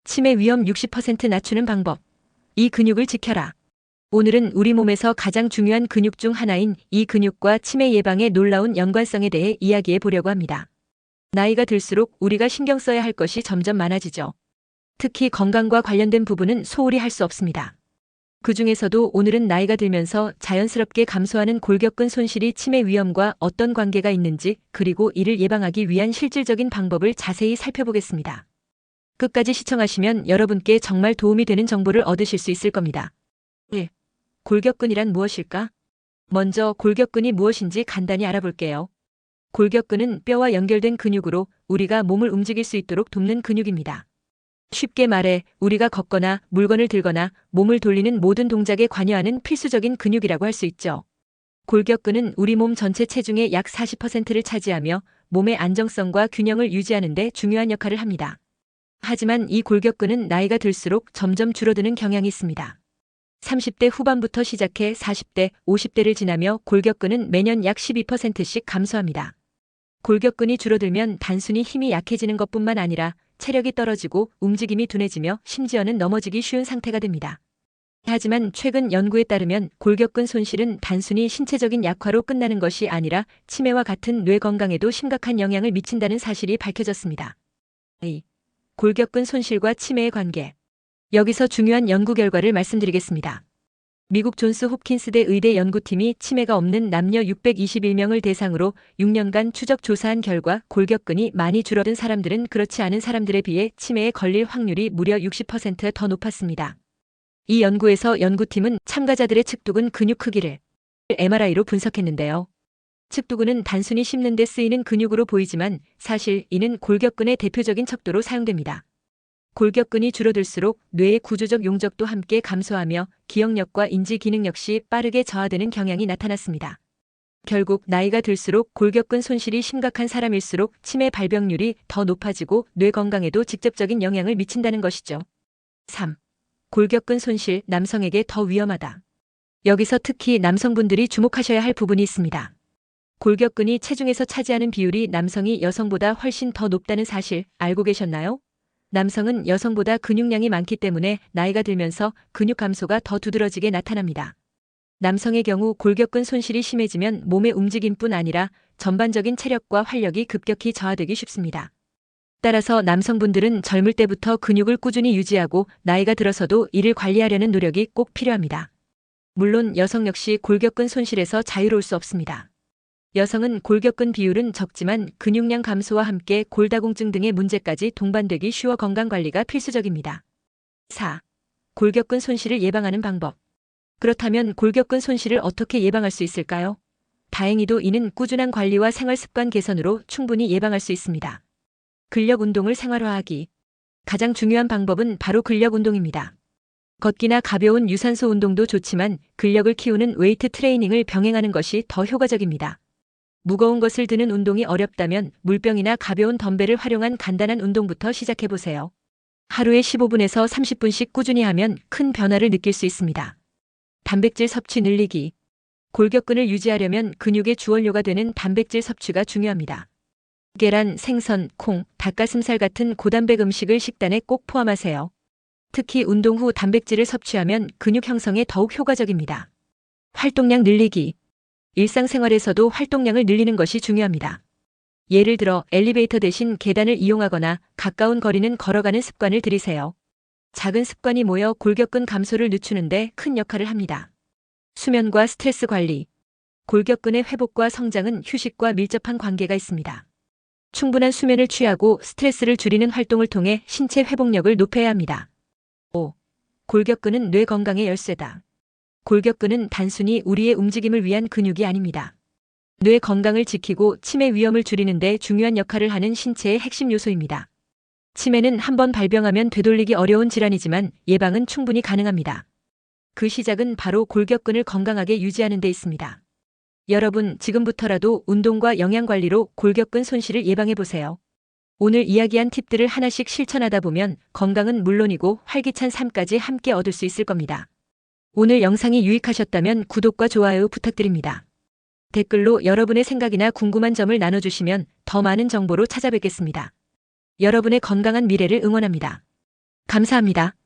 치매 위험 60% 낮추는 방법. 이 근육을 지켜라. 오늘은 우리 몸에서 가장 중요한 근육 중 하나인 이 근육과 치매 예방의 놀라운 연관성에 대해 이야기해 보려고 합니다. 나이가 들수록 우리가 신경 써야 할 것이 점점 많아지죠. 특히 건강과 관련된 부분은 소홀히 할 수 없습니다. 그 중에서도 오늘은 나이가 들면서 자연스럽게 감소하는 골격근 손실이 치매 위험과 어떤 관계가 있는지, 그리고 이를 예방하기 위한 실질적인 방법을 자세히 살펴보겠습니다. 끝까지 시청하시면 여러분께 정말 도움이 되는 정보를 얻으실 수 있을 겁니다. 1. 골격근이란 무엇일까? 먼저 골격근이 무엇인지 간단히 알아볼게요. 골격근은 뼈와 연결된 근육으로 우리가 몸을 움직일 수 있도록 돕는 근육입니다. 쉽게 말해 우리가 걷거나 물건을 들거나 몸을 돌리는 모든 동작에 관여하는 필수적인 근육이라고 할 수 있죠. 골격근은 우리 몸 전체 체중의 약 40%를 차지하며 몸의 안정성과 균형을 유지하는 데 중요한 역할을 합니다. 하지만 이 골격근은 나이가 들수록 점점 줄어드는 경향이 있습니다. 30대 후반부터 시작해 40대, 50대를 지나며 골격근은 매년 약 12%씩 감소합니다. 골격근이 줄어들면 단순히 힘이 약해지는 것뿐만 아니라 체력이 떨어지고 움직임이 둔해지며 심지어는 넘어지기 쉬운 상태가 됩니다. 하지만 최근 연구에 따르면 골격근 손실은 단순히 신체적인 약화로 끝나는 것이 아니라 치매와 같은 뇌 건강에도 심각한 영향을 미친다는 사실이 밝혀졌습니다. 2. 골격근 손실과 치매의 관계. 여기서 중요한 연구 결과를 말씀드리겠습니다. 미국 존스 홉킨스대 의대 연구팀이 치매가 없는 남녀 621명을 대상으로 6년간 추적 조사한 결과 골격근이 많이 줄어든 사람들은 그렇지 않은 사람들에 비해 치매에 걸릴 확률이 무려 60%더 높았습니다. 이 연구에서 연구팀은 참가자들의 측두근 근육 크기를 MRI로 분석했는데요. 측두근은 단순히 씹는 데 쓰이는 근육으로 보이지만 사실 이는 골격근의 대표적인 척도로 사용됩니다. 골격근이 줄어들수록 뇌의 구조적 용적도 함께 감소하며 기억력과 인지 기능 역시 빠르게 저하되는 경향이 나타났습니다. 결국 나이가 들수록 골격근 손실이 심각한 사람일수록 치매 발병률이 더 높아지고 뇌 건강에도 직접적인 영향을 미친다는 것이죠. 3. 골격근 손실, 남성에게 더 위험하다. 여기서 특히 남성분들이 주목하셔야 할 부분이 있습니다. 골격근이 체중에서 차지하는 비율이 남성이 여성보다 훨씬 더 높다는 사실 알고 계셨나요? 남성은 여성보다 근육량이 많기 때문에 나이가 들면서 근육 감소가 더 두드러지게 나타납니다. 남성의 경우 골격근 손실이 심해지면 몸의 움직임뿐 아니라 전반적인 체력과 활력이 급격히 저하되기 쉽습니다. 따라서 남성분들은 젊을 때부터 근육을 꾸준히 유지하고 나이가 들어서도 이를 관리하려는 노력이 꼭 필요합니다. 물론 여성 역시 골격근 손실에서 자유로울 수 없습니다. 여성은 골격근 비율은 적지만 근육량 감소와 함께 골다공증 등의 문제까지 동반되기 쉬워 건강관리가 필수적입니다. 4. 골격근 손실을 예방하는 방법. 그렇다면 골격근 손실을 어떻게 예방할 수 있을까요? 다행히도 이는 꾸준한 관리와 생활습관 개선으로 충분히 예방할 수 있습니다. 근력 운동을 생활화하기. 가장 중요한 방법은 바로 근력 운동입니다. 걷기나 가벼운 유산소 운동도 좋지만 근력을 키우는 웨이트 트레이닝을 병행하는 것이 더 효과적입니다. 무거운 것을 드는 운동이 어렵다면 물병이나 가벼운 덤벨을 활용한 간단한 운동부터 시작해보세요. 하루에 15분에서 30분씩 꾸준히 하면 큰 변화를 느낄 수 있습니다. 단백질 섭취 늘리기. 골격근을 유지하려면 근육의 주원료가 되는 단백질 섭취가 중요합니다. 계란, 생선, 콩, 닭가슴살 같은 고단백 음식을 식단에 꼭 포함하세요. 특히 운동 후 단백질을 섭취하면 근육 형성에 더욱 효과적입니다. 활동량 늘리기. 일상생활에서도 활동량을 늘리는 것이 중요합니다. 예를 들어 엘리베이터 대신 계단을 이용하거나 가까운 거리는 걸어가는 습관을 들이세요. 작은 습관이 모여 골격근 감소를 늦추는데 큰 역할을 합니다. 수면과 스트레스 관리. 골격근의 회복과 성장은 휴식과 밀접한 관계가 있습니다. 충분한 수면을 취하고 스트레스를 줄이는 활동을 통해 신체 회복력을 높여야 합니다. 5. 골격근은 뇌 건강의 열쇠다. 골격근은 단순히 우리의 움직임을 위한 근육이 아닙니다. 뇌 건강을 지키고 치매 위험을 줄이는 데 중요한 역할을 하는 신체의 핵심 요소입니다. 치매는 한번 발병하면 되돌리기 어려운 질환이지만 예방은 충분히 가능합니다. 그 시작은 바로 골격근을 건강하게 유지하는 데 있습니다. 여러분, 지금부터라도 운동과 영양관리로 골격근 손실을 예방해보세요. 오늘 이야기한 팁들을 하나씩 실천하다 보면 건강은 물론이고 활기찬 삶까지 함께 얻을 수 있을 겁니다. 오늘 영상이 유익하셨다면 구독과 좋아요 부탁드립니다. 댓글로 여러분의 생각이나 궁금한 점을 나눠주시면 더 많은 정보로 찾아뵙겠습니다. 여러분의 건강한 미래를 응원합니다. 감사합니다.